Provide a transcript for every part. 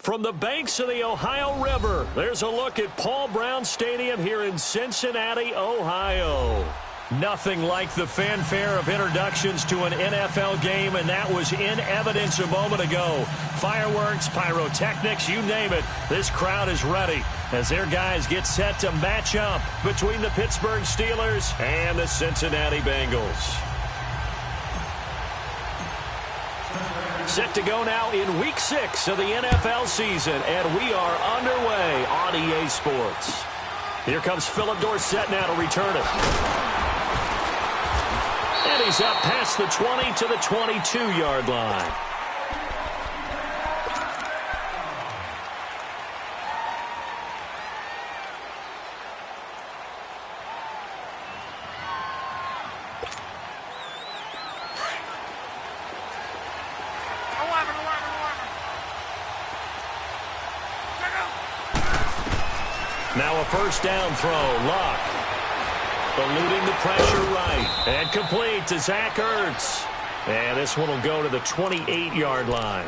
From the banks of the Ohio River, there's a look at Paul Brown Stadium here in Cincinnati, Ohio. Nothing like the fanfare of introductions to an NFL game, and that was in evidence a moment ago. Fireworks, pyrotechnics, you name it. This crowd is ready as their guys get set to match up between the Pittsburgh Steelers and the Cincinnati Bengals. Set to go now in Week 6 of the NFL season, and we are underway on EA Sports. Here comes Philip Dorsett now to return it. And he's up past the 20 to the 22-yard line. Now a first down throw. Luck eluding the pressure right. And complete to Zach Ertz. And this one will go to the 28-yard line.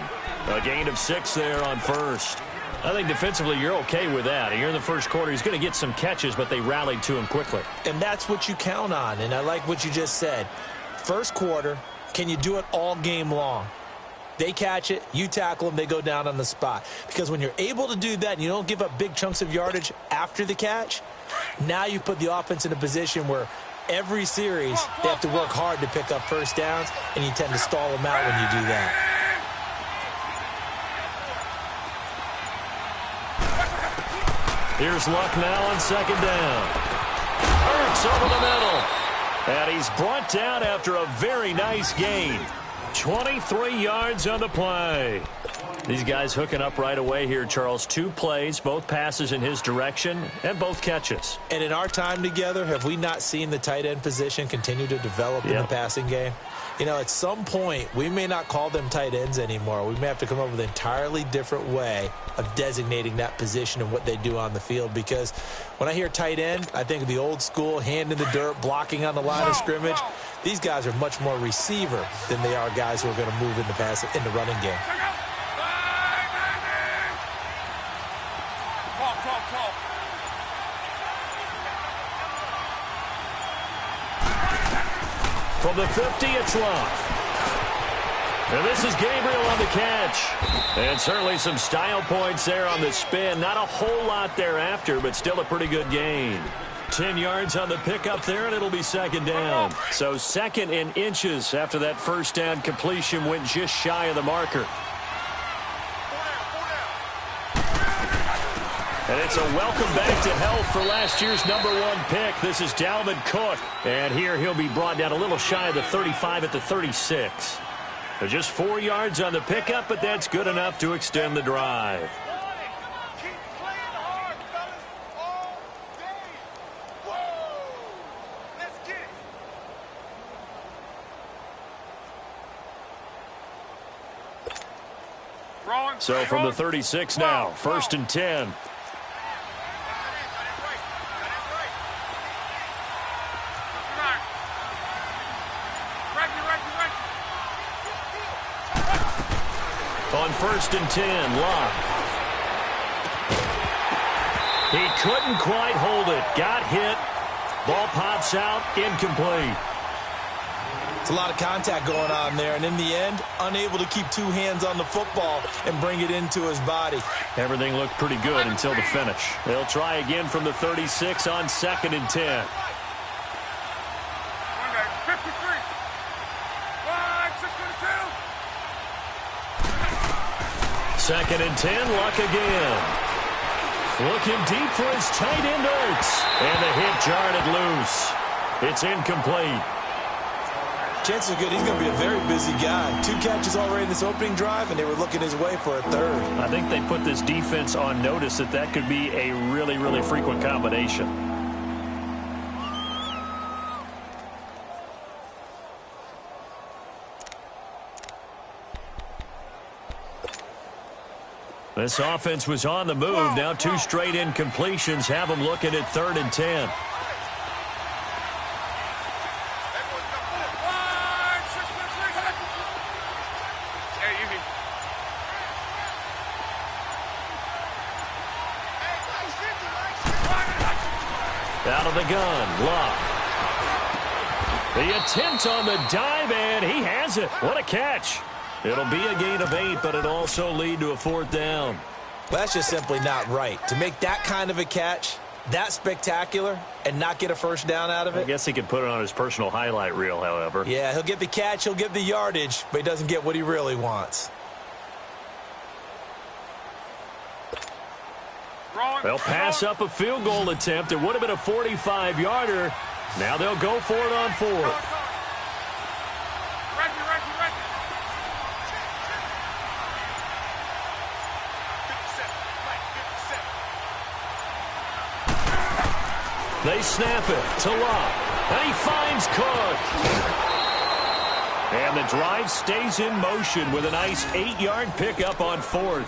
A gain of 6 there on first. I think defensively you're okay with that. Here in the first quarter, he's going to get some catches, but they rallied to him quickly. And that's what you count on. And I like what you just said. First quarter, can you do it all game long? They catch it, you tackle them, they go down on the spot. Because when you're able to do that and you don't give up big chunks of yardage after the catch, now you put the offense in a position where every series they have to work hard to pick up first downs, and you tend to stall them out when you do that. Here's Luck now on second down. Ertz over the middle. And he's brought down after a very nice gain. 23 yards on the play. These guys hooking up right away here, Charles. 2 plays, both passes in his direction, and both catches. And in our time together, have we not seen the tight end position continue to develop in the passing game? You know, at some point, we may not call them tight ends anymore. We may have to come up with an entirely different way of designating that position and what they do on the field. Because when I hear tight end, I think of the old school, hand in the dirt, blocking on the line of scrimmage. These guys are much more receiver than they are guys who are going to move in the running game. From the 50, it's Luck. And this is Gabriel on the catch. And certainly some style points there on the spin. Not a whole lot thereafter, but still a pretty good gain. 10 yards on the pickup there, and it'll be second down. So second in inches after that first down completion went just shy of the marker. And it's a welcome back to health for last year's #1 pick. This is Dalvin Cook. And here he'll be brought down a little shy of the 35 at the 36. So just 4 yards on the pickup, but that's good enough to extend the drive. So from the 36 now, 1st and 10. On 1st and 10, Luck. He couldn't quite hold it. Got hit. Ball pops out, incomplete. It's a lot of contact going on there, and in the end, unable to keep 2 hands on the football and bring it into his body. Everything looked pretty good until the finish. They'll try again from the 36 on 2nd and 10. Second and 10, Luck again. Looking deep for his tight end, Ertz. And the hit jarred it loose. It's incomplete. Chances are good he's going to be a very busy guy. 2 catches already in this opening drive, and they were looking his way for a 3rd. I think they put this defense on notice that that could be a really, really frequent combination. This offense was on the move. Now 2 straight incompletions have them looking at 3rd and 10. Out of the gun, Luck. The attempt on the dive, and he has it. What a catch. It'll be a gain of 8, but it'll also lead to a 4th down. Well, that's just simply not right. To make that kind of a catch, that spectacular, and not get a first down out of it. I guess he could put it on his personal highlight reel, however. Yeah, he'll get the catch, he'll get the yardage, but he doesn't get what he really wants. They'll pass up a field goal attempt. It would have been a 45-yarder. Now they'll go for it on 4th. They snap it to Locke, and he finds Cook. And the drive stays in motion with a nice 8-yard pickup on 4th.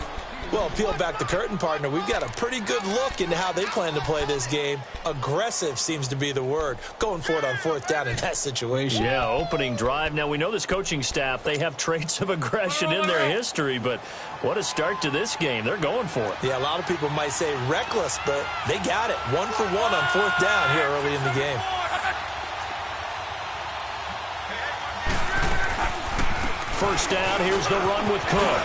Well, peel back the curtain, partner. We've got a pretty good look into how they plan to play this game. Aggressive seems to be the word. Going for it on 4th down in that situation. Yeah, opening drive. Now, we know this coaching staff, they have traits of aggression in their history, but what a start to this game. They're going for it. Yeah, a lot of people might say reckless, but they got it. 1 for 1 on 4th down here early in the game. First down, here's the run with Cook.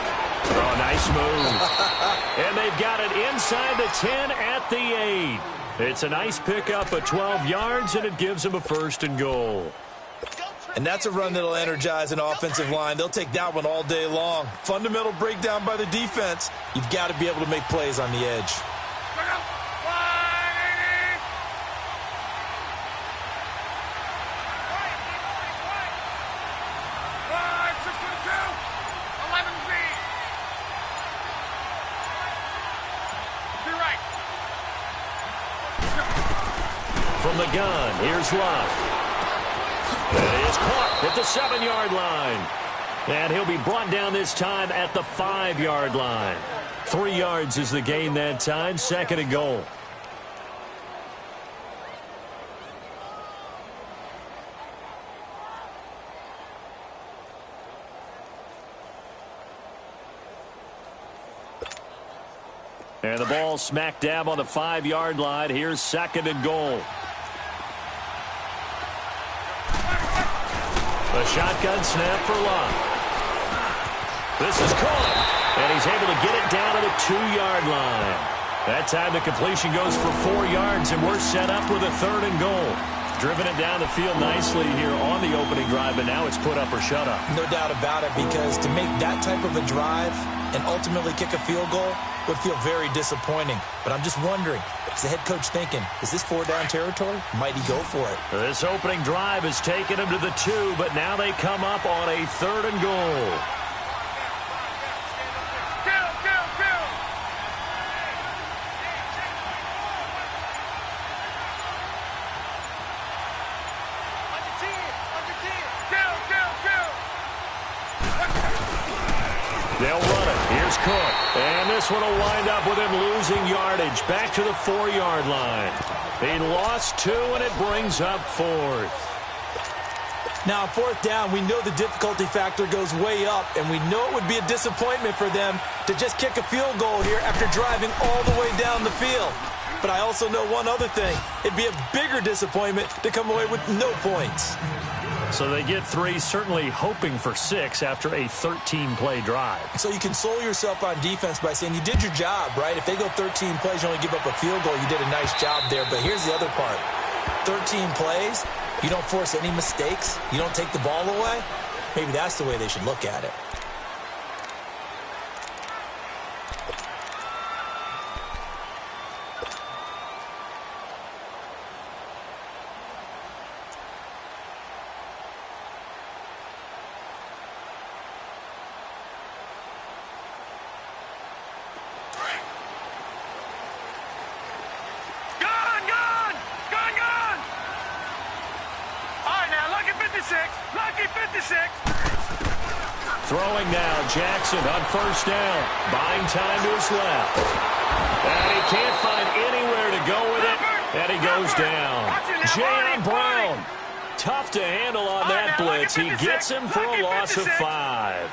Oh, nice move. And they've got it inside the 10 at the 8. It's a nice pickup of 12 yards, and it gives them a 1st and goal. And that's a run that'll energize an offensive line. They'll take that one all day long. Fundamental breakdown by the defense. You've got to be able to make plays on the edge. From the gun, here's Luck. It is caught at the 7-yard line. And he'll be brought down this time at the 5-yard line. 3 yards is the gain that time, 2nd and goal. And the ball smack dab on the 5-yard line. Here's 2nd and goal. The shotgun snap for Luck. This is caught, and he's able to get it down to the 2-yard line. That time the completion goes for 4 yards, and we're set up with a 3rd and goal. Driven it down the field nicely here on the opening drive, but now it's put up or shut up. No doubt about it, because to make that type of a drive and ultimately kick a field goal would feel very disappointing. But I'm just wondering, is the head coach thinking, is this 4-down territory? Might he go for it? This opening drive has taken him to the 2, but now they come up on a 3rd and goal. They'll run it. Here's Cook. And this one will wind up with him losing yardage. Back to the 4-yard line. He lost 2, and it brings up 4th. Now, on 4th down, we know the difficulty factor goes way up, and we know it would be a disappointment for them to just kick a field goal here after driving all the way down the field. But I also know one other thing. It'd be a bigger disappointment to come away with no points. So they get 3, certainly hoping for 6 after a 13-play drive. So you console yourself on defense by saying you did your job, right? If they go 13 plays, you only give up a field goal, you did a nice job there. But here's the other part. 13 plays, you don't force any mistakes, you don't take the ball away. Maybe that's the way they should look at it. Throwing now, Jackson on 1st down. Buying time to his left. And he can't find anywhere to go with it. And he goes down. Jayon Brown. Tough to handle on that blitz. He gets him for a loss of 5.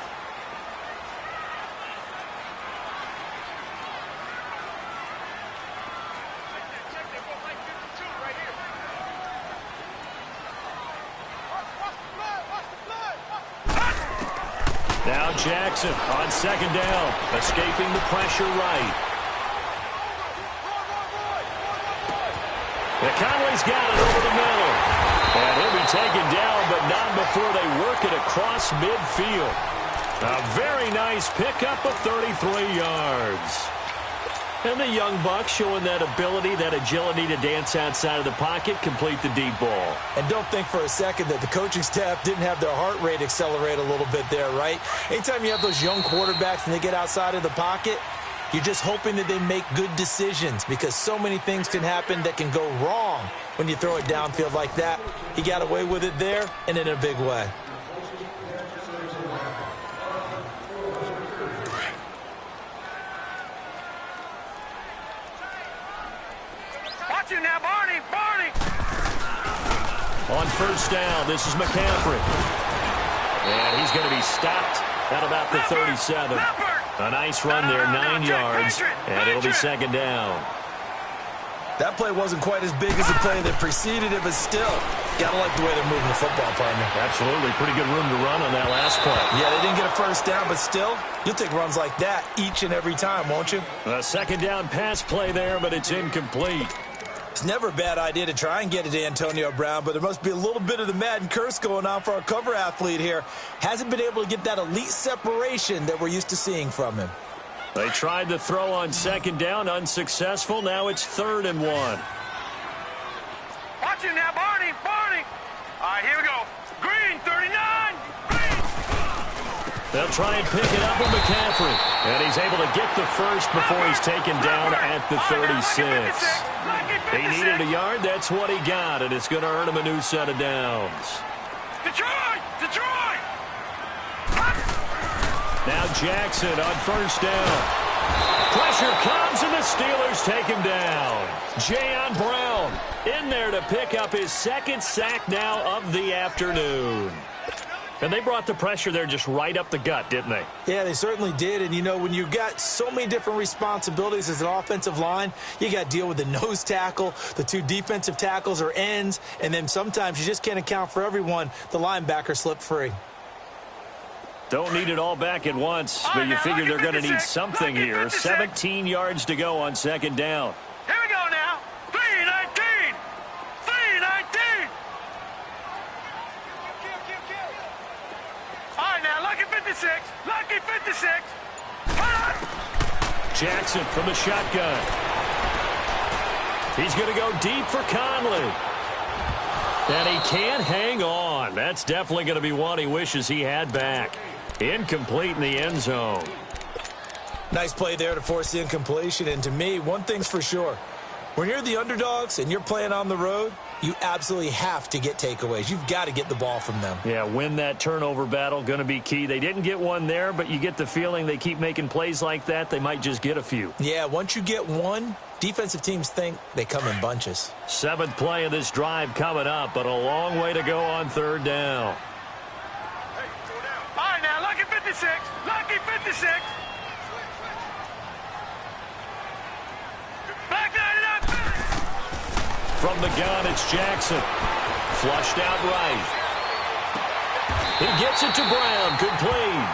Now Jackson on second down, escaping the pressure right. Conley's got it over the middle. And he'll be taken down, but not before they work it across midfield. A very nice pickup of 33 yards. And the young buck showing that ability, that agility to dance outside of the pocket, complete the deep ball. And don't think for a second that the coaching staff didn't have their heart rate accelerate a little bit there, right? Anytime you have those young quarterbacks and they get outside of the pocket, you're just hoping that they make good decisions because so many things can happen that can go wrong when you throw it downfield like that. He got away with it there and in a big way. Watch it now, Barney! On first down, this is McCaffrey. And he's going to be stopped at about the 37. A nice run there, 9 yards, and it'll be second down. That play wasn't quite as big as the play that preceded it, but still, gotta like the way they're moving the football, partner. Absolutely. Pretty good room to run on that last play. Yeah, they didn't get a first down, but still, you'll take runs like that each and every time, won't you? A second down pass play there, but it's incomplete. It's never a bad idea to try and get it to Antonio Brown, but there must be a little bit of the Madden curse going on for our cover athlete here. Hasn't been able to get that elite separation that we're used to seeing from him. They tried to throw on second down, unsuccessful. Now it's 3rd and 1. Watch it now, Barney! All right, here we go. Green, 39! Green! They'll try and pick it up with McCaffrey. And he's able to get the first before he's taken down at the 36. He needed a yard. That's what he got, and it's going to earn him a new set of downs. Detroit! Now Jackson on first down. Pressure comes, and the Steelers take him down. Jayon Brown in there to pick up his second sack now of the afternoon. And they brought the pressure there just right up the gut, didn't they? Yeah, they certainly did. And, you know, when you've got so many different responsibilities as an offensive line, you got to deal with the nose tackle, the 2 defensive tackles or ends, and then sometimes you just can't account for everyone. The linebacker slipped free. Don't need it all back at once, but you figure they're going to need something here. 17 yards to go on second down. Here we go now. 3-19. All right, now, lucky 56. Jackson from the shotgun. He's going to go deep for Conley. And he can't hang on. That's definitely going to be one he wishes he had back. Incomplete in the end zone. Nice play there to force the incompletion. And to me, one thing's for sure. When you're the underdogs and you're playing on the road, you absolutely have to get takeaways. You've got to get the ball from them. Yeah, win that turnover battle, going to be key. They didn't get one there, but you get the feeling they keep making plays like that, they might just get a few. Yeah, once you get one, defensive teams think they come in bunches. 7th play of this drive coming up, but a long way to go on 3rd down. All right, now, lucky 56. Back 99. From the gun, it's Jackson. Flushed out right. He gets it to Brown. Complete.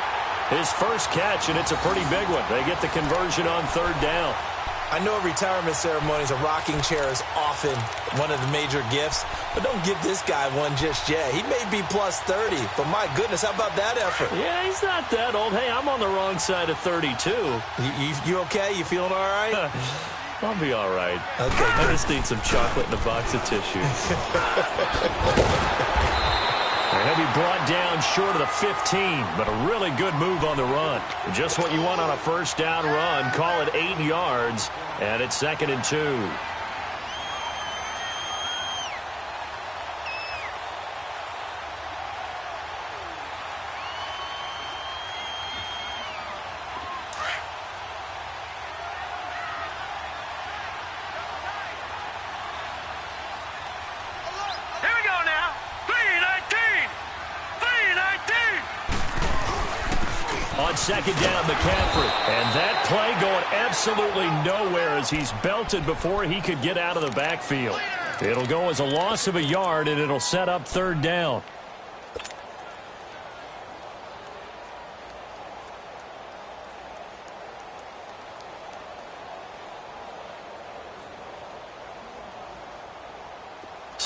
His first catch, and it's a pretty big one. They get the conversion on 3rd down. I know retirement ceremonies, a rocking chair is often one of the major gifts, but don't give this guy one just yet. He may be plus 30, but my goodness, how about that effort? Yeah, he's not that old. Hey, I'm on the wrong side of 32. You okay? You feeling all right? I'll be all right. Okay, I just need some chocolate and a box of tissues. He'll be brought down short of the 15, but a really good move on the run. Just what you want on a first down run. Call it 8 yards, and it's 2nd and 2. On 2nd down, McCaffrey. And that play going absolutely nowhere as he's belted before he could get out of the backfield. It'll go as a loss of a yard, and it'll set up 3rd down.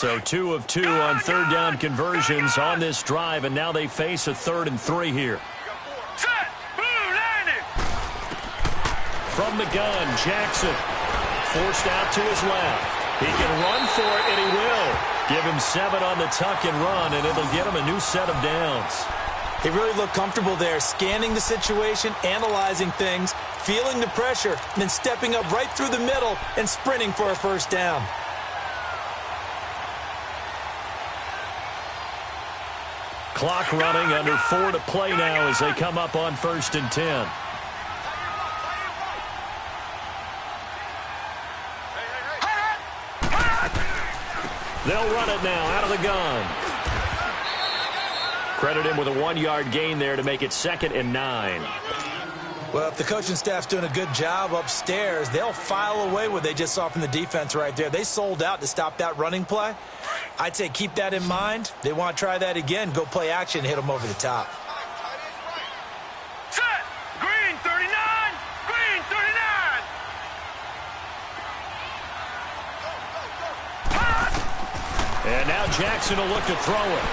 So 2 of 2 on third down conversions on this drive, and now they face a 3rd and 3 here. Set. Boom, landing. From the gun, Jackson forced out to his left. He can run for it, and he will. Give him 7 on the tuck and run, and it'll get him a new set of downs. He really looked comfortable there, scanning the situation, analyzing things, feeling the pressure, and then stepping up right through the middle and sprinting for a first down. Clock running, under 4 to play now as they come up on 1st and 10. They'll run it now out of the gun. Credit him with a 1-yard gain there to make it 2nd and 9. Well, if the coaching staff's doing a good job upstairs, they'll file away what they just saw from the defense right there. They sold out to stop that running play. I'd say keep that in mind. They want to try that again. Go play action, hit them over the top. Set. Green 39. Green 39. And now Jackson will look to throw it.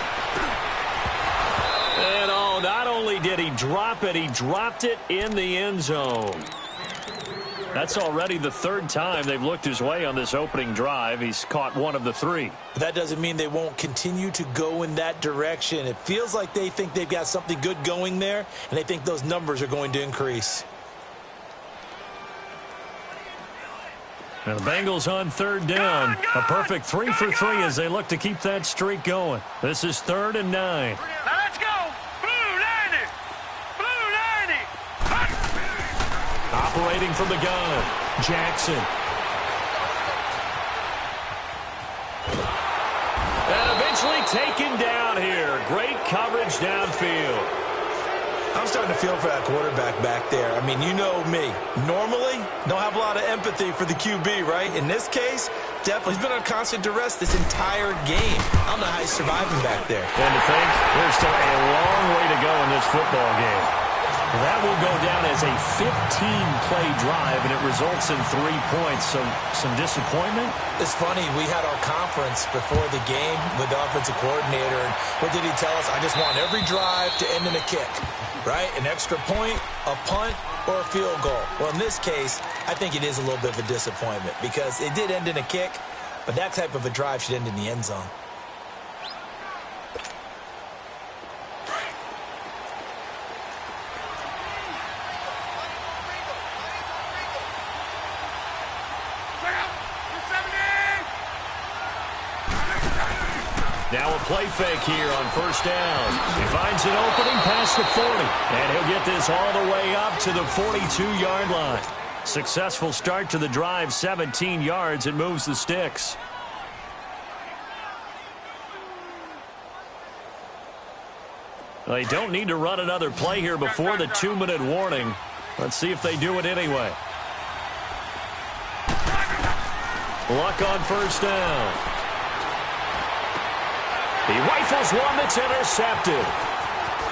And not only did he drop it, he dropped it in the end zone. That's already the 3rd time they've looked his way on this opening drive. He's caught 1 of the 3. But that doesn't mean they won't continue to go in that direction. It feels like they think they've got something good going there, and they think those numbers are going to increase. And the Bengals on 3rd down. A perfect 3 for 3 as they look to keep that streak going. This is 3rd and 9. Now let's go. Blue landing. Blue landing. Operating from the gun, Jackson. And eventually taken down here. Great coverage downfield. I'm starting to feel for that quarterback back there. I mean, you know me. Normally, don't have a lot of empathy for the QB, right? In this case, definitely. He's been on constant duress this entire game. I don't know how he's surviving back there. And to think, there's still a long way to go in this football game. That will go down as a 15-play drive, and it results in 3 points. So some disappointment? It's funny. We had our conference before the game with the offensive coordinator, and what did he tell us? I just want every drive to end in a kick, right? An extra point, a punt, or a field goal. Well, in this case, I think it is a little bit of a disappointment because it did end in a kick, but that type of a drive should end in the end zone. Now a play fake here on 1st down. He finds an opening past the 40, and he'll get this all the way up to the 42-yard line. Successful start to the drive, 17 yards, and moves the sticks. They don't need to run another play here before the 2-minute warning. Let's see if they do it anyway. Luck on 1st down. He rifles one that's intercepted.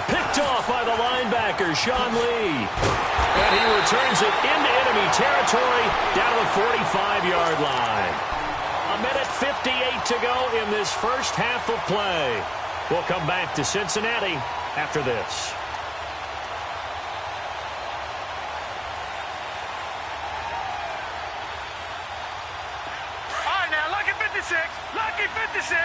Picked off by the linebacker, Sean Lee. And he returns it into enemy territory down to the 45-yard line. 1:58 to go in this first half of play. We'll come back to Cincinnati after this. All right, now, lucky 56. Lucky 56.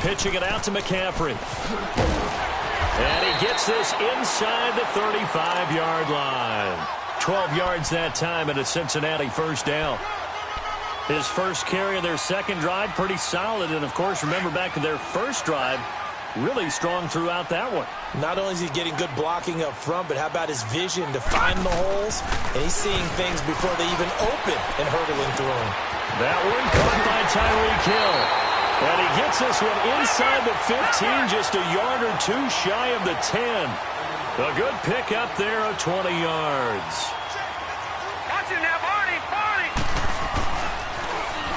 Pitching it out to McCaffrey. And he gets this inside the 35-yard line. 12 yards that time and a Cincinnati first down. His first carry of their second drive, pretty solid. And, of course, remember back to their first drive, really strong throughout that one. Not only is he getting good blocking up front, but how about his vision to find the holes? And he's seeing things before they even open and hurdling through them. That one caught by Tyreek Hill. And he gets this one inside the 15, just a yard or two shy of the 10. A good pick up there of 20 yards. Watch it now, Barney, Barney.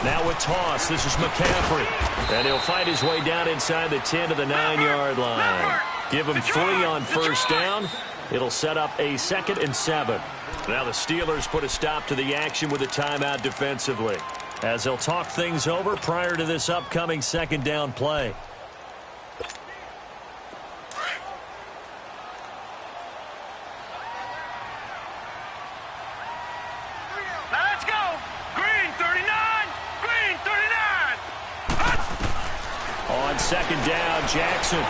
Now a toss. This is McCaffrey. And he'll fight his way down inside the 10 to the 9-yard line. Give him 3 on first down. It'll set up a 2nd and 7. Now the Steelers put a stop to the action with a timeout defensively, as they'll talk things over prior to this upcoming 2nd down play. Now let's go. Green 39. Green 39. On 2nd down, Jackson.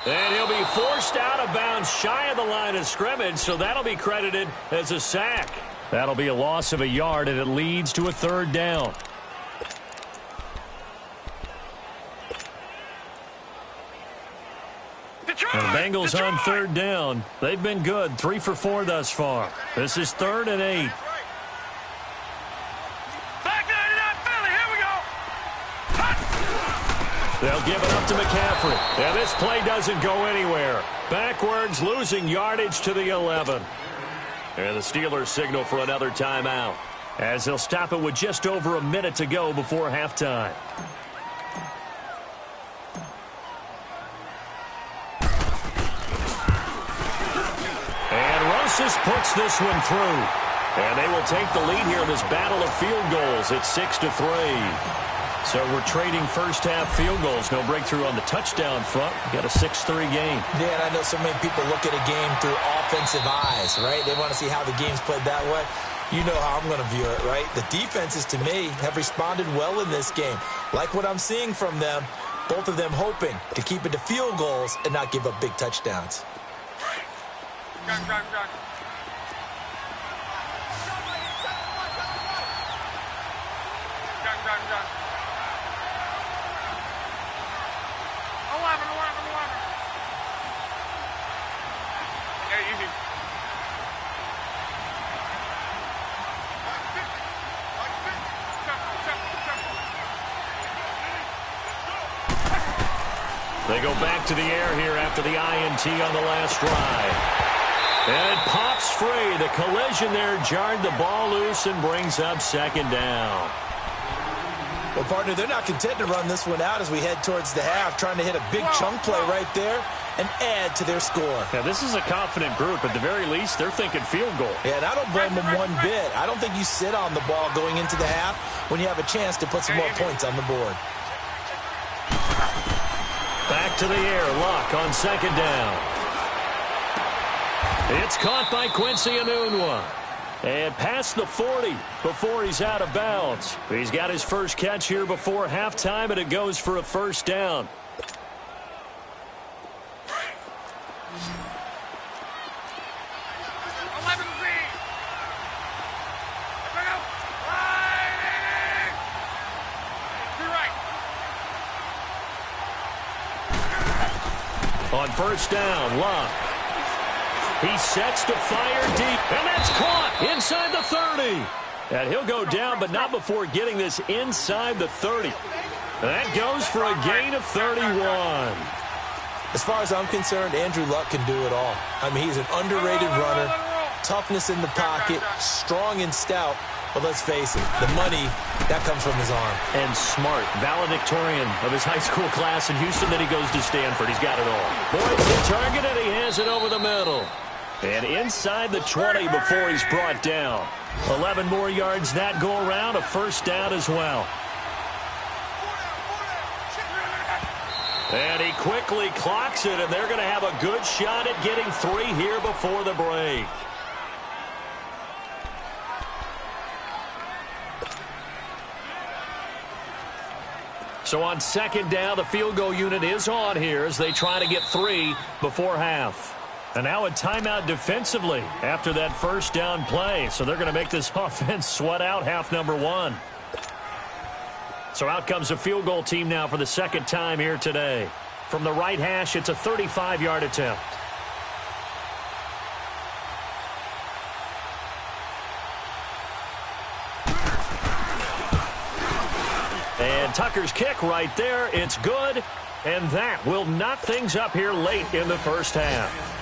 And he'll be forced out of bounds shy of the line of scrimmage, so that'll be credited as a sack. That'll be a loss of a yard, and it leads to a 3rd down. And the Bengals on 3rd down. They've been good, 3 for 4 thus far. This is 3rd and 8. They'll give it up to McCaffrey. And this play doesn't go anywhere. Backwards, losing yardage to the 11. And the Steelers signal for another timeout, as they'll stop it with just over a minute to go before halftime. And Rosas puts this one through. And they will take the lead here in this battle of field goals at 6-3. So we're trading first-half field goals. No breakthrough on the touchdown front. We got a 6-3 game. Yeah, and I know so many people look at a game through offensive eyes, right? They want to see how the game's played that way. You know how I'm going to view it, right? The defenses, to me, have responded well in this game. Like what I'm seeing from them, both of them hoping to keep it to field goals and not give up big touchdowns. Run. They go back to the air here after the INT on the last drive. And it pops free. The collision there jarred the ball loose and brings up 2nd down. Well, partner, they're not content to run this one out as we head towards the half, trying to hit a big chunk play right there and add to their score. Now, this is a confident group. At the very least, they're thinking field goal. Yeah, and I don't blame them one bit. I don't think you sit on the ball going into the half when you have a chance to put some more points on the board. Back to the air. Luck on 2nd down. It's caught by Quincy Enunwa. And past the 40 before he's out of bounds. He's got his first catch here before halftime, and it goes for a 1st down. On 1st down, Luck. He sets to fire deep, and that's caught inside the 30. And he'll go down, but not before getting this inside the 30. That goes for a gain of 31. As far as I'm concerned, Andrew Luck can do it all. I mean, he's an underrated runner, toughness in the pocket, strong and stout. But let's face it, the money, that comes from his arm. And smart, valedictorian of his high school class in Houston. Then he goes to Stanford. He's got it all. Boyd's the target, and he has it over the middle. And inside the 20 before he's brought down. 11 more yards that go around, a 1st down as well. And he quickly clocks it, and they're going to have a good shot at getting 3 here before the break. So on 2nd down, the field goal unit is on here as they try to get 3 before half. And now a timeout defensively after that 1st down play. So they're going to make this offense sweat out half number 1. So out comes the field goal team now for the 2nd time here today. From the right hash, it's a 35-yard attempt. And Tucker's kick right there. It's good. And that will knot things up here late in the 1st half.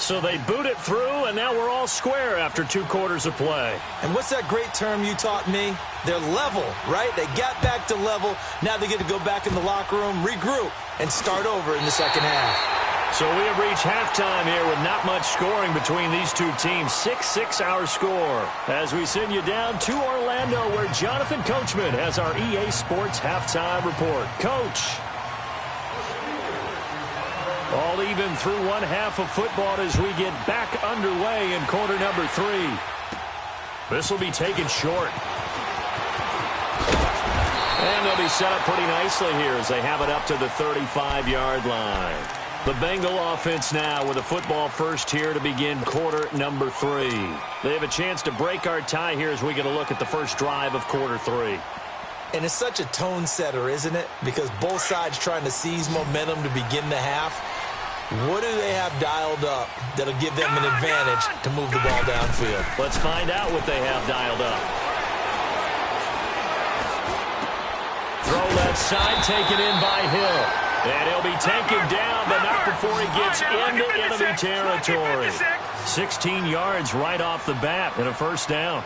So they boot it through, and now we're all square after 2 quarters of play. And what's that great term you taught me? They're level, right? They got back to level. Now they get to go back in the locker room, regroup, and start over in the second half. So we have reached halftime here with not much scoring between these two teams. 6-6 our score. As we send you down to Orlando, where Jonathan Coachman has our EA Sports halftime report. Coach. All even through one half of football as we get back underway in quarter number 3. This will be taken short. And they'll be set up pretty nicely here as they have it up to the 35-yard line. The Bengal offense now with a football first here to begin quarter number 3. They have a chance to break our tie here as we get a look at the first drive of quarter 3. And it's such a tone setter, isn't it? Because both sides trying to seize momentum to begin the half. What do they have dialed up that'll give them an advantage to move the ball downfield? Let's find out what they have dialed up. Throw left side, taken in by Hill. And he'll be taken down, but not before he gets into enemy territory. 16 yards right off the bat and a first down.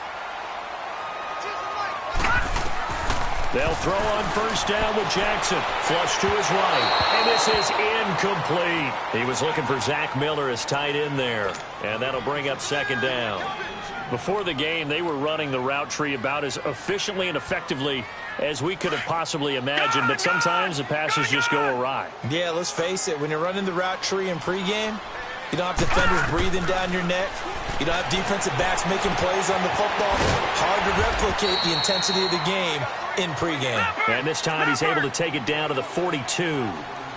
They'll throw on first down with Jackson. Flush to his right. And this is incomplete. He was looking for Zach Miller as tight end there. And that'll bring up second down. Before the game, they were running the route tree about as efficiently and effectively as we could have possibly imagined, but sometimes the passes just go awry. Yeah, let's face it. When you're running the route tree in pregame, you don't have defenders breathing down your neck. You don't have defensive backs making plays on the football. Hard to replicate the intensity of the game in pregame. And this time he's able to take it down to the 42.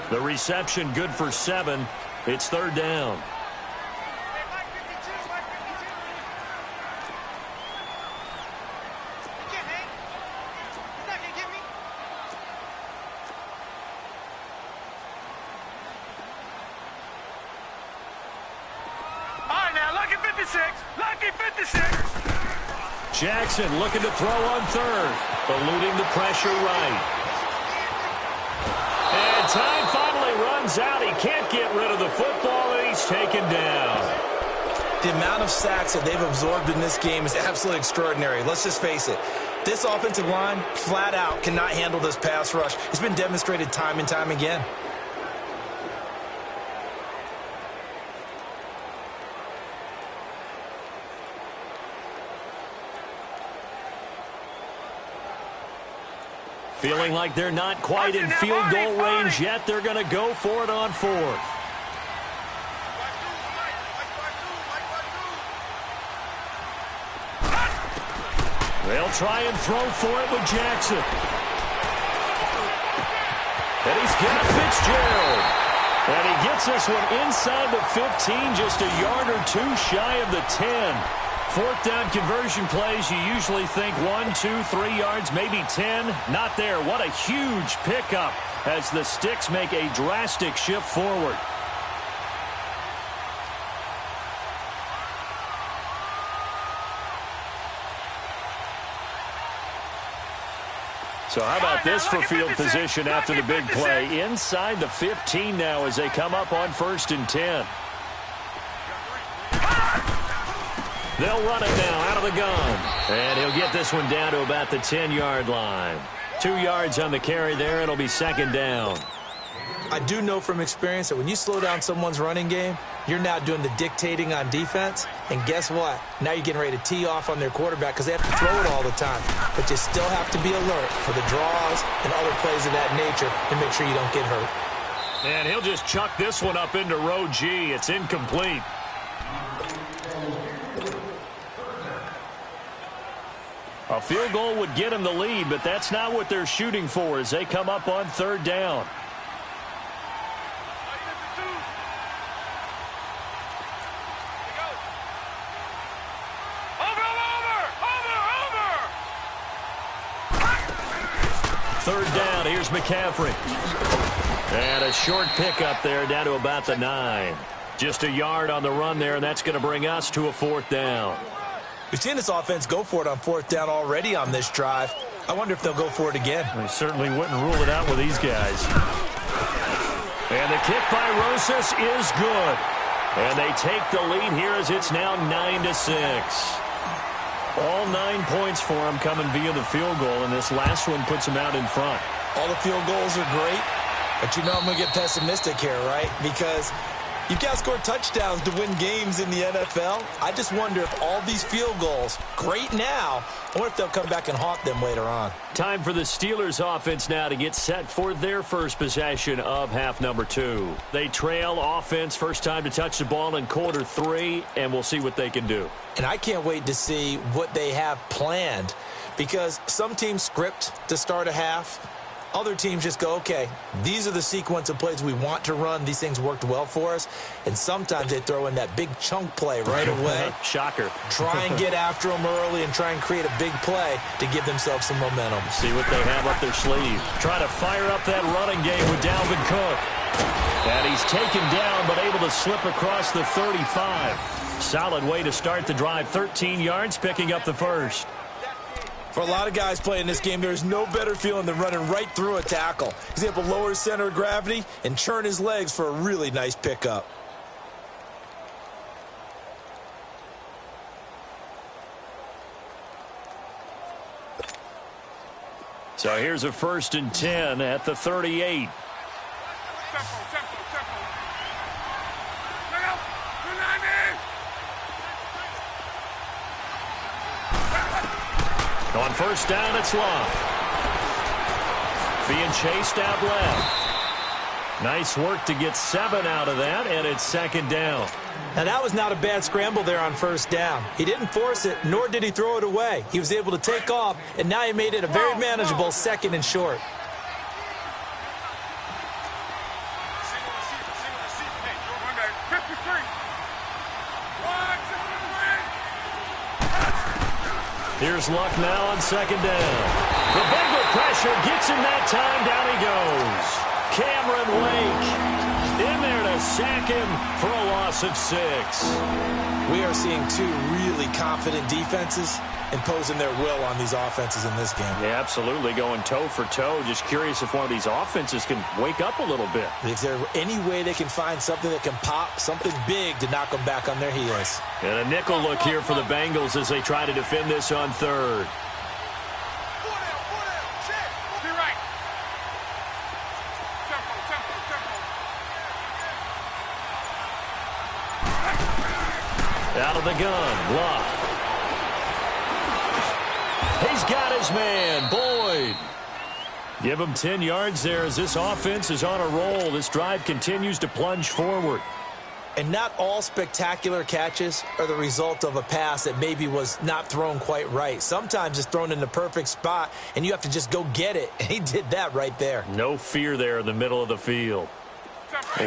The reception good for 7. It's third down. Jackson looking to throw on third, eluding the pressure right. And time finally runs out. He can't get rid of the football, and he's taken down. The amount of sacks that they've absorbed in this game is absolutely extraordinary. Let's just face it. This offensive line, flat out, cannot handle this pass rush. It's been demonstrated time and time again. Feeling like they're not quite in field goal range yet. They're going to go for it on fourth. They'll try and throw for it with Jackson. And he's got Fitzgerald. And he gets this one inside the 15, just a yard or two shy of the 10. Fourth down conversion plays, you usually think 1, 2, 3 yards, maybe 10. Not there. What a huge pickup as the Sticks make a drastic shift forward. So how about this for field position after the big play? Inside the 15 now as they come up on 1st and 10. They'll run it now out of the gun. And he'll get this one down to about the 10-yard line. 2 yards on the carry there. It'll be second down. I do know from experience that when you slow down someone's running game, you're now doing the dictating on defense. And guess what? Now you're getting ready to tee off on their quarterback because they have to throw it all the time. But you still have to be alert for the draws and other plays of that nature to make sure you don't get hurt. And he'll just chuck this one up into row G. It's incomplete. A field goal would get them the lead, but that's not what they're shooting for as they come up on third down. Third down, here's McCaffrey. And a short pickup there down to about the 9. Just a yard on the run there, and that's going to bring us to a fourth down. We've seen this offense go for it on fourth down already on this drive. I wonder if they'll go for it again. They certainly wouldn't rule it out with these guys. And the kick by Rosas is good. And they take the lead here as it's now 9-6. All 9 points for them coming via the field goal, and this last one puts them out in front. All the field goals are great, but you know I'm going to get pessimistic here, right? Because you've got to score touchdowns to win games in the NFL. I just wonder if all these field goals, great now, I wonder if they'll come back and haunt them later on. Time for the Steelers offense now to get set for their first possession of half number 2. They trail offense, first time to touch the ball in quarter 3, and we'll see what they can do. And I can't wait to see what they have planned, because some teams script to start a half. Other teams just go, okay, these are the sequence of plays we want to run. These things worked well for us. And sometimes they throw in that big chunk play right away. Shocker. Try and get after them early and try and create a big play to give themselves some momentum. See what they have up their sleeve. Try to fire up that running game with Dalvin Cook. And he's taken down but able to slip across the 35. Solid way to start the drive. 13 yards, picking up the first. For a lot of guys playing this game, there's no better feeling than running right through a tackle. He's able to lower his center of gravity and churn his legs for a really nice pickup. So here's a 1st and 10 at the 38. On first down, it's Locke. Being chased out left. Nice work to get 7 out of that, and it's 2nd down. Now, that was not a bad scramble there on first down. He didn't force it, nor did he throw it away. He was able to take off, and now he made it a very manageable 2nd and short. Here's Luck now on 2nd down. The Bengal pressure gets him that time. Down he goes. Cameron Wake in there to sack him for a loss of 6. We are seeing 2 really confident defenses imposing their will on these offenses in this game. Yeah, absolutely, going toe for toe. Just curious if one of these offenses can wake up a little bit. Is there any way they can find something that can pop, something big to knock them back on their heels? And a nickel look here for the Bengals as they try to defend this on 3rd. Out of the gun, Luck. He's got his man, Boyd. Give him 10 yards there as this offense is on a roll. This drive continues to plunge forward. And not all spectacular catches are the result of a pass that maybe was not thrown quite right. Sometimes it's thrown in the perfect spot, and you have to just go get it. And he did that right there. No fear there in the middle of the field.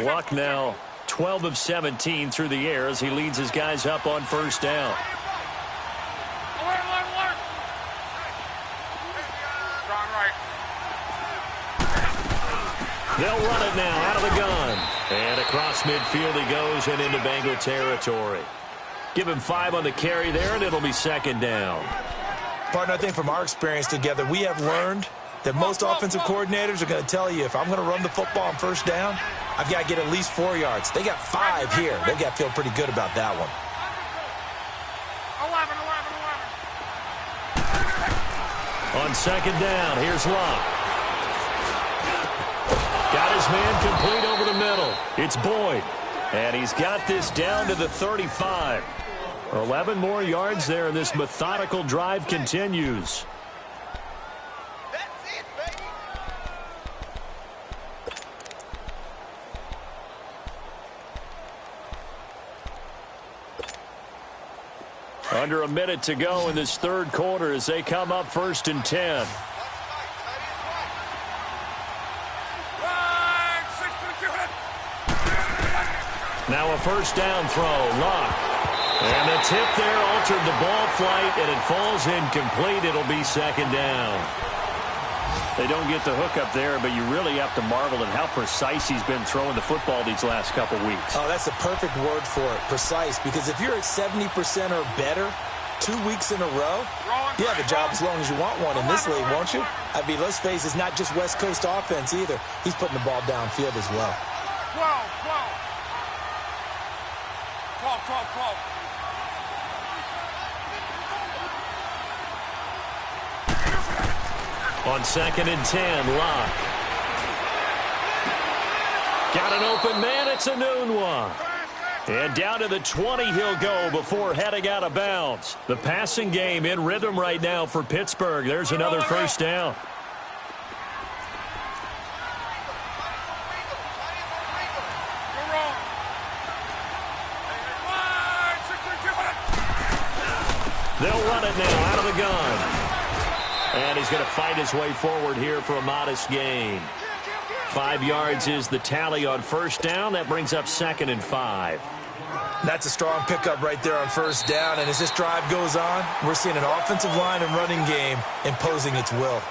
Luck now 12 of 17 through the air as he leads his guys up on first down. They'll run it now out of the gun. And across midfield he goes and into Bengal territory. Give him 5 on the carry there, and it'll be 2nd down. Partner, I think from our experience together, we have learned that most offensive coordinators are going to tell you, if I'm going to run the football on first down, I've got to get at least 4 yards. They got 5 here. They've got to feel pretty good about that one. 11. On 2nd down, here's Locke. Got his man complete over the middle. It's Boyd. And he's got this down to the 35. 11 more yards there, and this methodical drive continues. That's it, baby. Under a minute to go in this 3rd quarter as they come up 1st and 10. Now a first down throw. Luck. And the tip there altered the ball flight, and it falls incomplete. It'll be 2nd down. They don't get the hook up there, but you really have to marvel at how precise he's been throwing the football these last couple weeks. Oh, that's a perfect word for it, precise, because if you're at 70% or better 2 weeks in a row, you have a job as long as you want one in this league, won't you? I mean, let's face it, it's not just West Coast offense either. He's putting the ball downfield as well. 12. 12. On 2nd and 10, Locke. Got an open man. It's a noon one. And down to the 20 he'll go before heading out of bounds. The passing game in rhythm right now for Pittsburgh. There's another first down. They'll run it now out of the gun. And he's going to fight his way forward here for a modest gain. 5 yards is the tally on first down. That brings up 2nd and 5. That's a strong pickup right there on first down. And as this drive goes on, we're seeing an offensive line and running game imposing its will.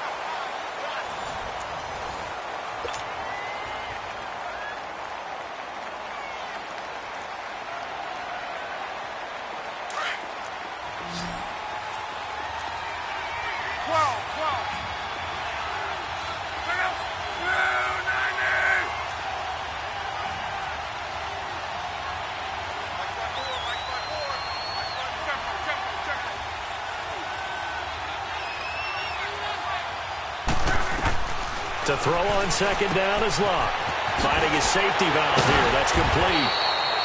To throw on 2nd down is Locke. Finding his safety valve here. That's complete.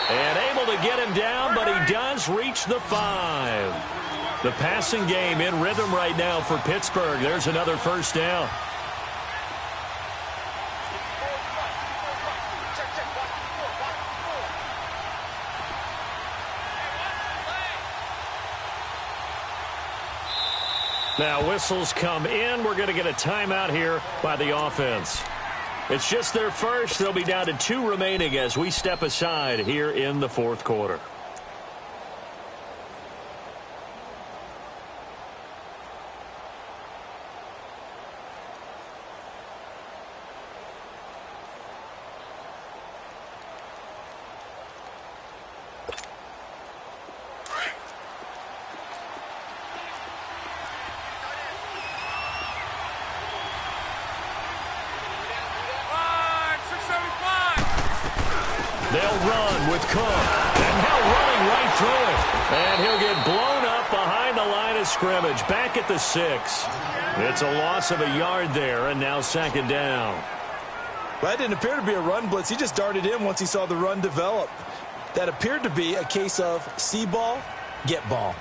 And able to get him down, but he does reach the 5. The passing game in rhythm right now for Pittsburgh. There's another first down. Now whistles come in. We're going to get a timeout here by the offense. It's just their first. They'll be down to 2 remaining as we step aside here in the 4th quarter. They'll run with Cook. And now running right through it. And he'll get blown up behind the line of scrimmage. Back at the 6. It's a loss of a yard there, and now 2nd down. That didn't appear to be a run blitz. He just darted in once he saw the run develop. That appeared to be a case of see ball, get ball.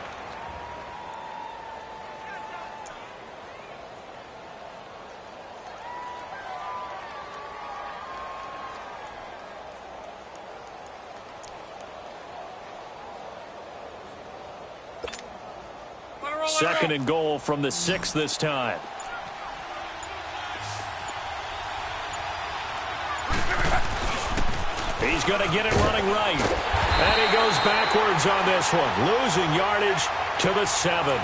Second and goal from the 6 this time. He's going to get it running right. And he goes backwards on this one. Losing yardage to the 7.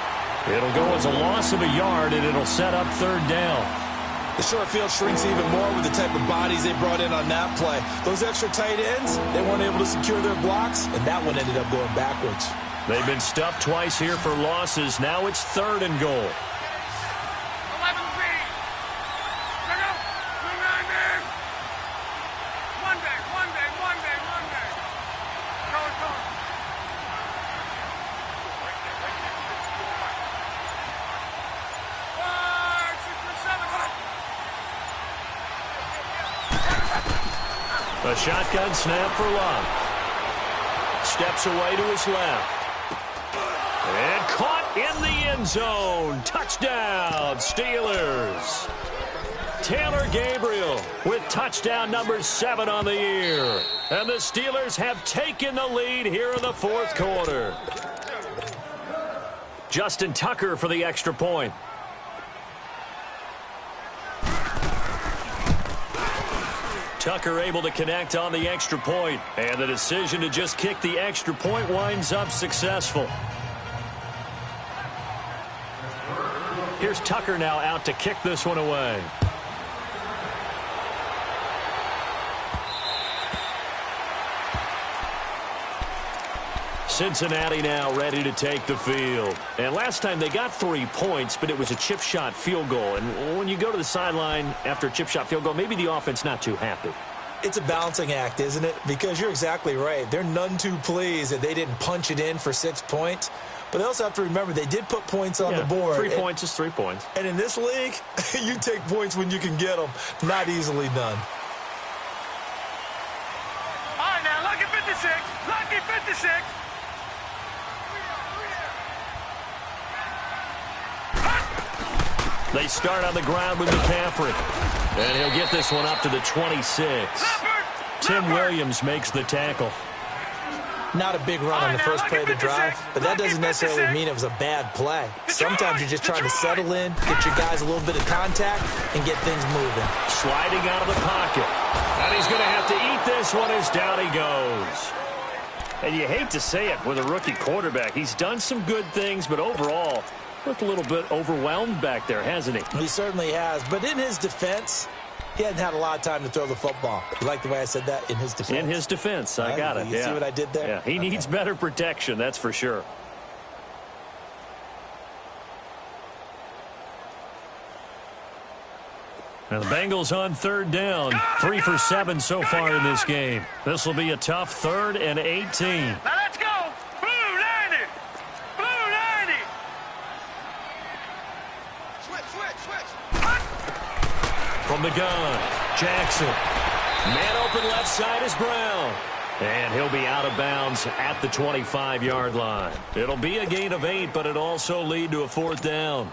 It'll go as a loss of a yard, and it'll set up 3rd down. The short field shrinks even more with the type of bodies they brought in on that play. Those extra tight ends, they weren't able to secure their blocks, and that one ended up going backwards. They've been stuffed twice here for losses. Now it's 3rd and goal. 11 feet. Monday. Go. A shotgun snap for Locke. Steps away to his left. And caught in the end zone. Touchdown, Steelers. Taylor Gabriel with touchdown number 7 on the year. And the Steelers have taken the lead here in the 4th quarter. Justin Tucker for the extra point. Tucker able to connect on the extra point. And the decision to just kick the extra point winds up successful. Here's Tucker now out to kick this one away. Cincinnati now ready to take the field. And last time they got 3 points, but it was a chip shot field goal. And when you go to the sideline after a chip shot field goal, maybe the offense not too happy. It's a balancing act, isn't it? Because you're exactly right. They're none too pleased that they didn't punch it in for 6 points. But they also have to remember they did put points on the board. 3 points is 3 points. And in this league, you take points when you can get them. Not easily done. All right, now, lucky 56. Lucky 56. They start on the ground with McCaffrey. And he'll get this one up to the 26. Tim Williams makes the tackle. Not a big run on the first play of the drive, but that doesn't necessarily mean it was a bad play. Sometimes you're just trying to settle in, get your guys a little bit of contact, and get things moving. Sliding out of the pocket. And he's going to have to eat this one as down he goes. And you hate to say it with a rookie quarterback. He's done some good things, but overall, looked a little bit overwhelmed back there, hasn't he? He certainly has. But in his defense, he hadn't had a lot of time to throw the football. You like the way I said that? In his defense? In his defense. I got it. You see what I did there? Yeah, he needs better protection, that's for sure. And the Bengals on third down. 3 for 7 so far in this game. This will be a tough 3rd and 18. Now let's go. Blue 90. Blue 90. Switch. From the gun, Jackson. Man open left side is Brown. And he'll be out of bounds at the 25-yard line. It'll be a gain of 8, but it'll also lead to a 4th down.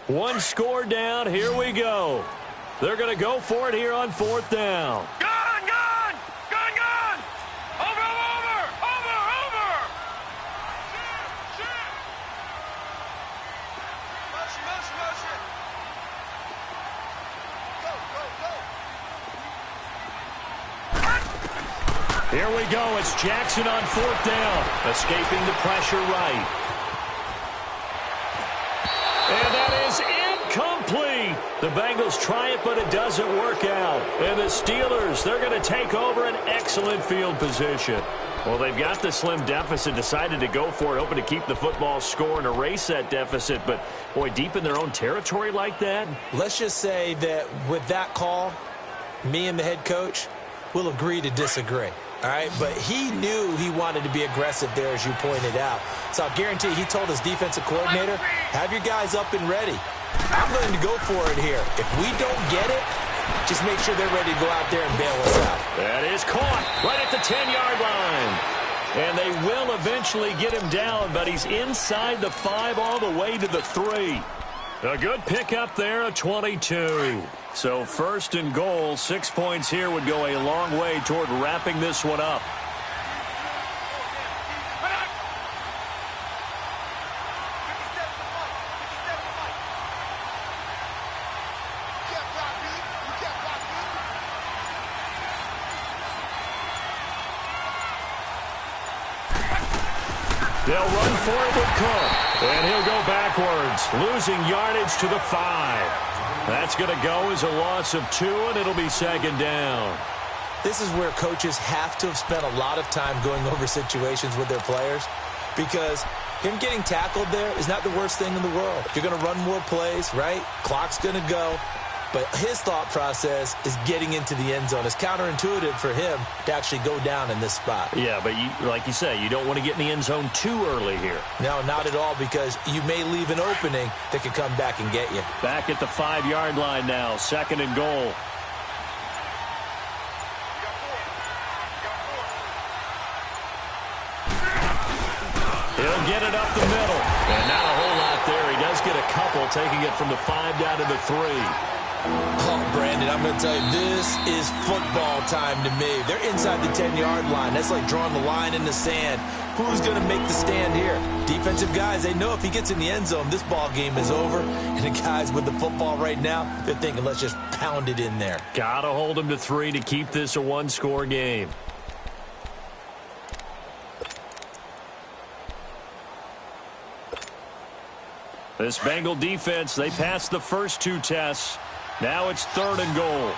One score down. Here we go. They're going to go for it here on 4th down. Gun. Over. Motion. Go. Here we go. It's Jackson on 4th down. Escaping the pressure right. And that is incomplete. The Bengals try it, but it doesn't work out. And the Steelers, they're going to take over an excellent field position. Well, they've got the slim deficit, decided to go for it, hoping to keep the football score and erase that deficit. But, boy, deep in their own territory like that. Let's just say that with that call, me and the head coach will agree to disagree. All right, but he knew he wanted to be aggressive there, as you pointed out. So I guarantee he told his defensive coordinator, have your guys up and ready. I'm going to go for it here. If we don't get it, just make sure they're ready to go out there and bail us out. That is caught right at the 10-yard line. And they will eventually get him down, but he's inside the 5 all the way to the 3. A good pickup there, a 22. So 1st and goal, 6 points here would go a long way toward wrapping this one up. They'll run for it with Cook. And he'll go backwards, losing yardage to the 5. That's going to go as a loss of 2, and it'll be 2nd down. This is where coaches have to have spent a lot of time going over situations with their players, because him getting tackled there is not the worst thing in the world. You're going to run more plays, right? Clock's going to go. But his thought process is getting into the end zone. It's counterintuitive for him to actually go down in this spot. Yeah, but like you say, you don't want to get in the end zone too early here. No, not at all, because you may leave an opening that could come back and get you. Back at the 5-yard line now, 2nd and goal. He'll get it up the middle. And not a whole lot there. He does get a couple, taking it from the 5 down to the 3. Oh, Brandon, I'm going to tell you, this is football time to me. They're inside the 10-yard line. That's like drawing the line in the sand. Who's going to make the stand here? Defensive guys, they know if he gets in the end zone, this ball game is over. And the guys with the football right now, they're thinking, let's just pound it in there. Got to hold him to 3 to keep this a 1-score game. This Bengal defense, they passed the first 2 tests. Now it's 3rd and goal.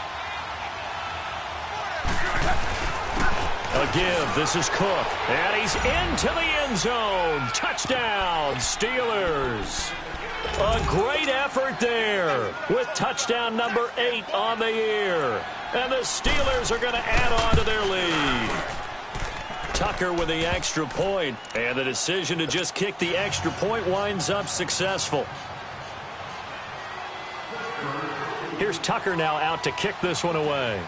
A give. This is Cook. And he's into the end zone. Touchdown, Steelers. A great effort there with touchdown number 8 on the year. And the Steelers are going to add on to their lead. Tucker with the extra point, and the decision to just kick the extra point winds up successful. Here's Tucker now out to kick this one away.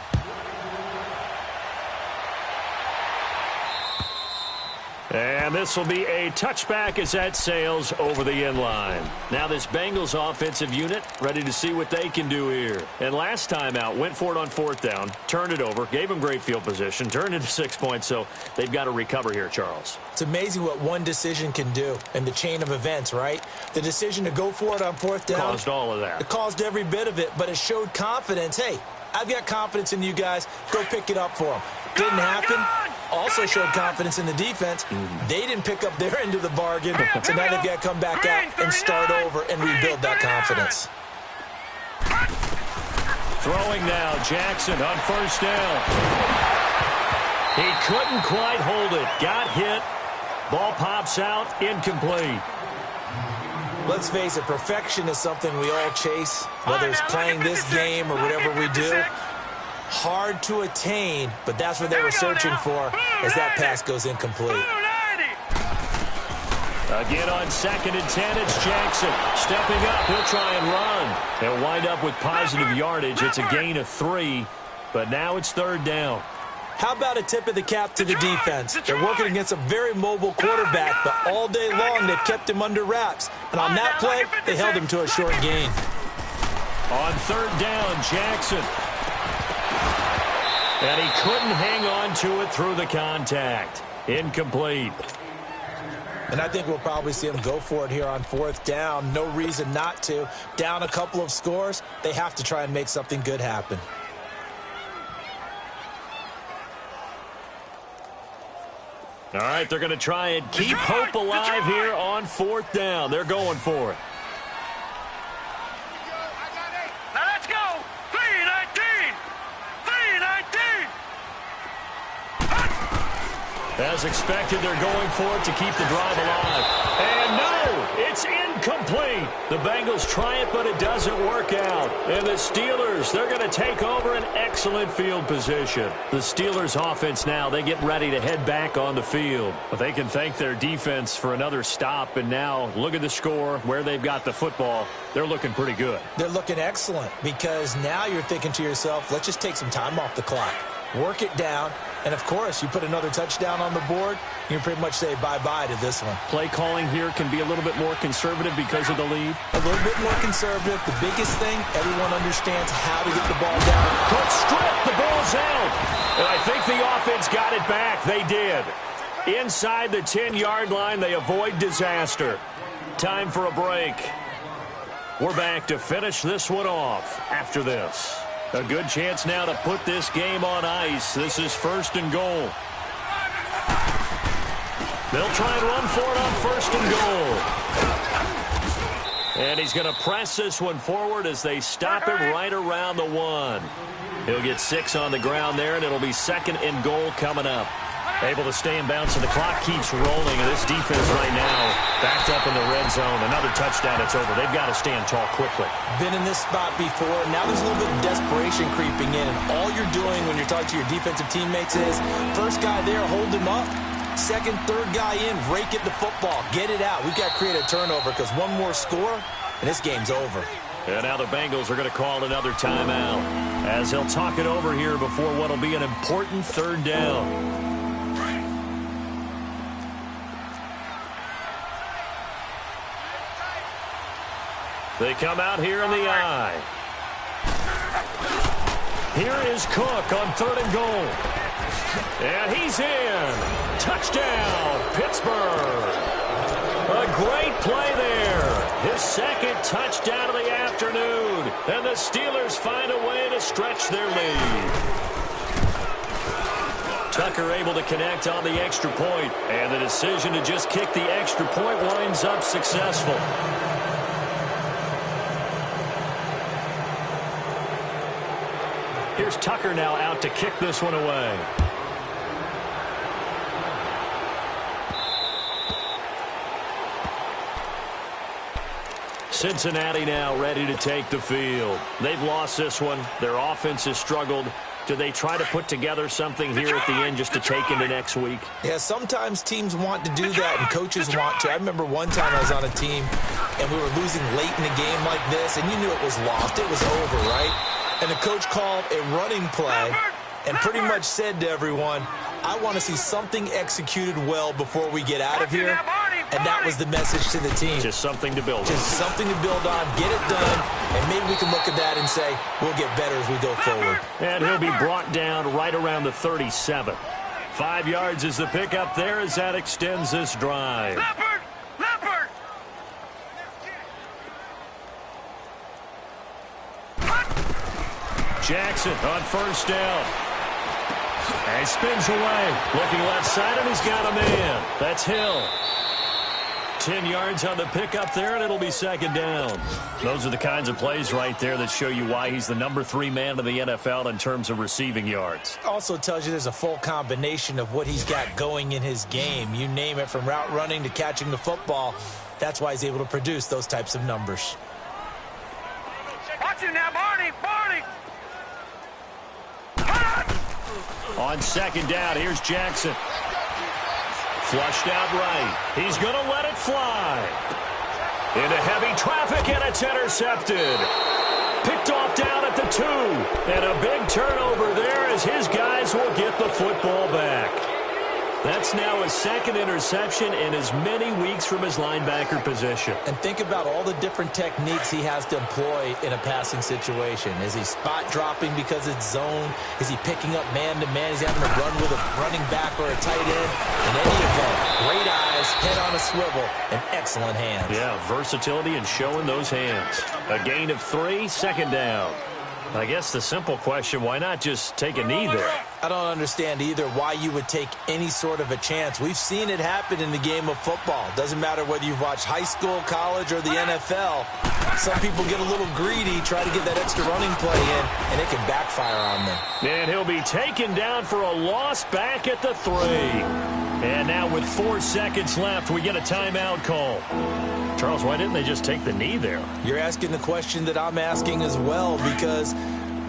And this will be a touchback as that sails over the end line. Now this Bengals offensive unit ready to see what they can do here. And last time out, went for it on 4th down, turned it over, gave them great field position, turned into 6 points, so they've got to recover here, Charles. It's amazing what one decision can do in the chain of events, right? The decision to go for it on 4th down. Caused all of that. It caused every bit of it, but it showed confidence. Hey, I've got confidence in you guys. Go pick it up for them. Didn't happen. Also showed confidence in the defense. They didn't pick up their end of the bargain, so now they've got to come back out and start over and rebuild that confidence. Throwing now, Jackson on 1st down. He couldn't quite hold it. Got hit. Ball pops out, incomplete. Let's face it, perfection is something we all chase, whether it's playing this game or whatever we do. Hard to attain, but that's what they were searching for as that pass goes incomplete. Again on 2nd and 10, it's Jackson. Stepping up, he'll try and run. They'll wind up with positive yardage. It's a gain of 3, but now it's 3rd down. How about a tip of the cap to the defense? They're working against a very mobile quarterback, but all day long they've kept him under wraps. And on that play, they held him to a short gain. On 3rd down, Jackson. And he couldn't hang on to it through the contact. Incomplete. And I think we'll probably see him go for it here on 4th down. No reason not to. Down a couple of scores, they have to try and make something good happen. All right, they're going to try and keep hope alive here on 4th down. They're going for it. Now let's go. 3-19. 3-19. As expected, they're going for it to keep the drive alive. And no, it's incomplete. The Bengals try it, but it doesn't work out. And the Steelers, they're going to take over an excellent field position. The Steelers offense now, they get ready to head back on the field. But they can thank their defense for another stop. And now, look at the score, where they've got the football. They're looking pretty good. They're looking excellent because now you're thinking to yourself, let's just take some time off the clock. Work it down, and of course, you put another touchdown on the board, you can pretty much say bye-bye to this one. Play calling here can be a little bit more conservative because of the lead. A little bit more conservative. The biggest thing, everyone understands how to get the ball down. Quick strip, the ball's out. And I think the offense got it back. They did. Inside the 10-yard line, they avoid disaster. Time for a break. We're back to finish this one off after this. A good chance now to put this game on ice. This is 1st and goal. They'll try and run for it on 1st and goal. And he's going to press this one forward as they stop him right around the 1. He'll get 6 on the ground there, and it'll be 2nd and goal coming up. Able to stay in bounds, and the clock keeps rolling. And this defense right now backed up in the red zone. Another touchdown, it's over. They've got to stand tall quickly. Been in this spot before. Now there's a little bit of desperation creeping in. And all you're doing when you're talking to your defensive teammates is, first guy there, hold him up. Second, third guy in, rake at the football. Get it out. We've got to create a turnover because one more score, and this game's over. And now the Bengals are going to call another timeout as they'll talk it over here before what will be an important 3rd down. They come out here in the eye. Here is Cook on 3rd and goal. And he's in. Touchdown, Pittsburgh. A great play there. His 2nd touchdown of the afternoon. And the Steelers find a way to stretch their lead. Tucker able to connect on the extra point. And the decision to just kick the extra point winds up successful. Here's Tucker now out to kick this one away. Cincinnati now ready to take the field. They've lost this one. Their offense has struggled. Do they try to put together something here at the end just to take into next week? Yeah, sometimes teams want to do that and coaches want to. I remember one time I was on a team and we were losing late in a game like this, and you knew it was lost. It was over, right? And the coach called a running play and pretty much said to everyone, I want to see something executed well before we get out of here. And that was the message to the team. Just something to build on. Just something to build on, get it done, and maybe we can look at that and say, we'll get better as we go forward. And he'll be brought down right around the 37. 5 yards is the pickup there as that extends this drive. Leopard! Jackson on first down. And he spins away. Looking left side, and he's got a man. That's Hill. 10 yards on the pickup there, and it'll be second down. Those are the kinds of plays right there that show you why he's the number 3 man in the NFL in terms of receiving yards. Also tells you there's a full combination of what he's got going in his game. You name it, from route running to catching the football. That's why he's able to produce those types of numbers. Watch him now, Barney! On second down, here's Jackson. Flushed out right. He's going to let it fly. Into heavy traffic, and it's intercepted. Picked off down at the 2. And a big turnover there as his guys will get the football back. That's now his second interception in as many weeks from his linebacker position. And think about all the different techniques he has to employ in a passing situation. Is he spot dropping because it's zone? Is he picking up man-to-man? Is he having to run with a running back or a tight end? In any event, great eyes, head on a swivel, and excellent hands. Yeah, versatility and showing those hands. A gain of 3, second down. I guess the simple question, why not just take a knee there? I don't understand either why you would take any sort of a chance. We've seen it happen in the game of football. Doesn't matter whether you've watched high school, college, or the NFL. Some people get a little greedy, try to get that extra running play in, and it can backfire on them. And he'll be taken down for a loss back at the 3. And now with 4 seconds left, we get a timeout call. Charles, why didn't they just take the knee there? You're asking the question that I'm asking as well, because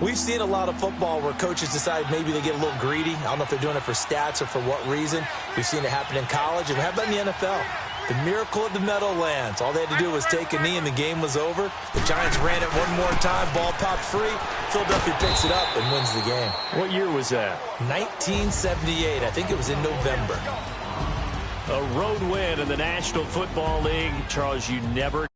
we've seen a lot of football where coaches decide maybe they get a little greedy. I don't know if they're doing it for stats or for what reason. We've seen it happen in college, and how about in the NFL? The miracle of the Meadowlands. All they had to do was take a knee, and the game was over. The Giants ran it one more time. Ball popped free. Philadelphia picks it up and wins the game. What year was that? 1978. I think it was in November. A road win in the National Football League. Charles, you never